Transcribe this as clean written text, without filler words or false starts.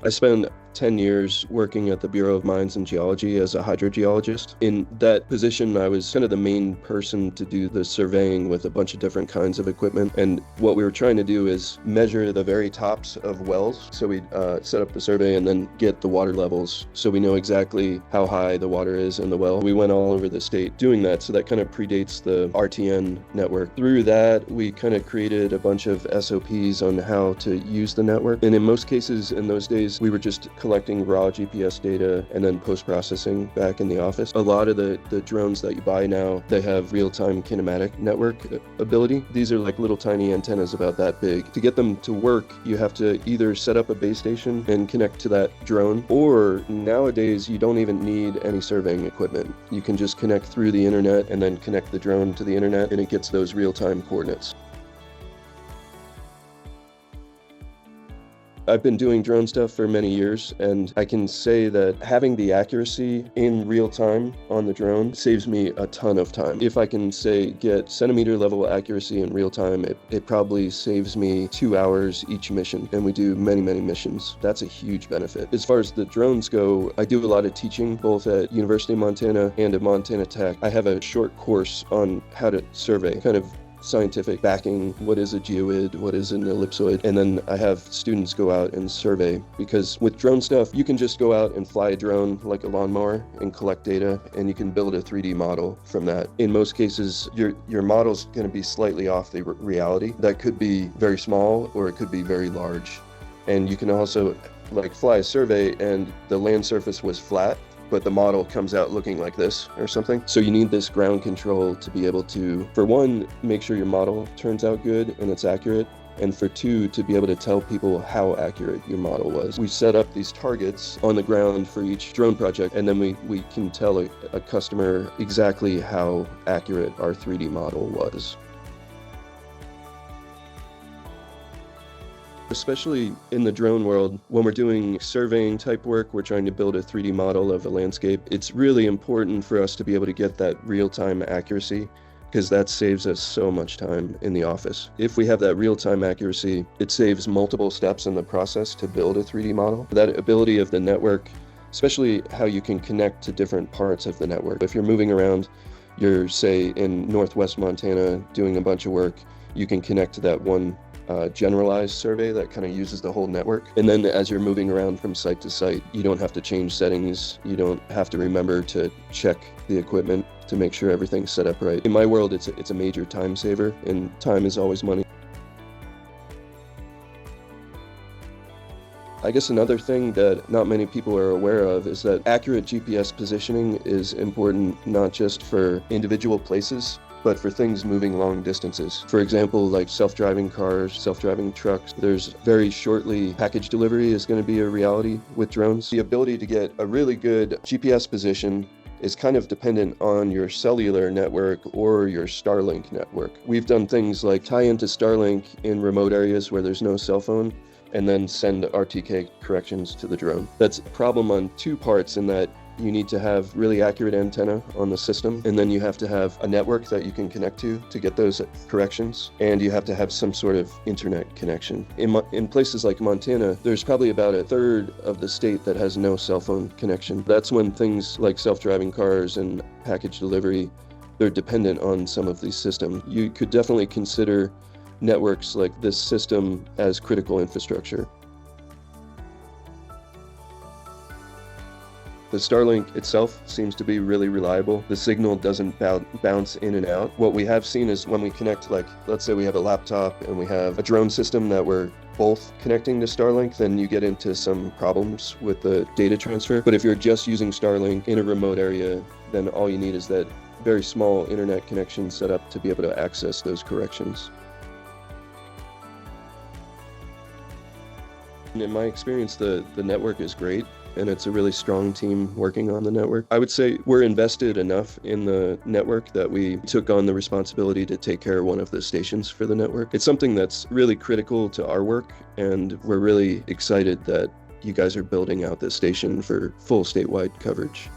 I spent 10 years working at the Bureau of Mines and Geology as a hydrogeologist. In that position, I was kind of the main person to do the surveying with a bunch of different kinds of equipment. And what we were trying to do is measure the very tops of wells. So we'd set up the survey and then get the water levels so we know exactly how high the water is in the well. We went all over the state doing that, so that kind of predates the RTN network. Through that, we kind of created a bunch of SOPs on how to use the network. And in most cases in those days, we were just collecting raw GPS data and then post-processing back in the office. A lot of the drones that you buy now, they have real-time kinematic network ability. These are like little tiny antennas about that big. To get them to work, you have to either set up a base station and connect to that drone, or nowadays you don't even need any surveying equipment. You can just connect through the internet and then connect the drone to the internet, and it gets those real-time coordinates. I've been doing drone stuff for many years, and I can say that having the accuracy in real time on the drone saves me a ton of time. If I can say get centimeter level accuracy in real time, it probably saves me 2 hours each mission, and we do many missions. That's a huge benefit. As far as the drones go, I do a lot of teaching both at University of Montana and at Montana Tech. I have a short course on how to survey, kind of scientific backing, what is a geoid, what is an ellipsoid, and then I have students go out and survey, because with drone stuff, you can just go out and fly a drone like a lawnmower and collect data, and you can build a 3D model from that. In most cases, your model's going to be slightly off the reality. That could be very small or it could be very large. And you can also like fly a survey and the land surface was flat, but the model comes out looking like this or something. So you need this ground control to be able to, for one, make sure your model turns out good and it's accurate, and for two, to be able to tell people how accurate your model was. We set up these targets on the ground for each drone project, and then we can tell a customer exactly how accurate our 3D model was. Especially in the drone world, when we're doing surveying type work, we're trying to build a 3D model of a landscape. It's really important for us to be able to get that real-time accuracy, because that saves us so much time in the office. If we have that real-time accuracy, it saves multiple steps in the process to build a 3D model. That ability of the network, especially how you can connect to different parts of the network. If you're moving around, you're, say, in Northwest Montana doing a bunch of work, you can connect to that one generalized survey that kind of uses the whole network. And then as you're moving around from site to site, you don't have to change settings. You don't have to remember to check the equipment to make sure everything's set up right. In my world, it's a major time saver, and time is always money. I guess another thing that not many people are aware of is that accurate GPS positioning is important not just for individual places, but for things moving long distances. For example, like self-driving cars, self-driving trucks. There's very shortly package delivery is going to be a reality with drones. The ability to get a really good GPS position is kind of dependent on your cellular network or your Starlink network. We've done things like tie into Starlink in remote areas where there's no cell phone, and then send RTK corrections to the drone. That's a problem on two parts, in that you need to have really accurate antenna on the system, and then you have to have a network that you can connect to get those corrections, and you have to have some sort of internet connection. In places like Montana, there's probably about a third of the state that has no cell phone connection. That's when things like self-driving cars and package delivery, they're dependent on some of these systems. You could definitely consider networks like this system as critical infrastructure. The Starlink itself seems to be really reliable. The signal doesn't bounce in and out. What we have seen is when we connect, like, let's say we have a laptop and we have a drone system that we're both connecting to Starlink, then you get into some problems with the data transfer. But if you're just using Starlink in a remote area, then all you need is that very small internet connection set up to be able to access those corrections. In my experience, the network is great, and it's a really strong team working on the network. I would say we're invested enough in the network that we took on the responsibility to take care of one of the stations for the network. It's something that's really critical to our work, and we're really excited that you guys are building out this station for full statewide coverage.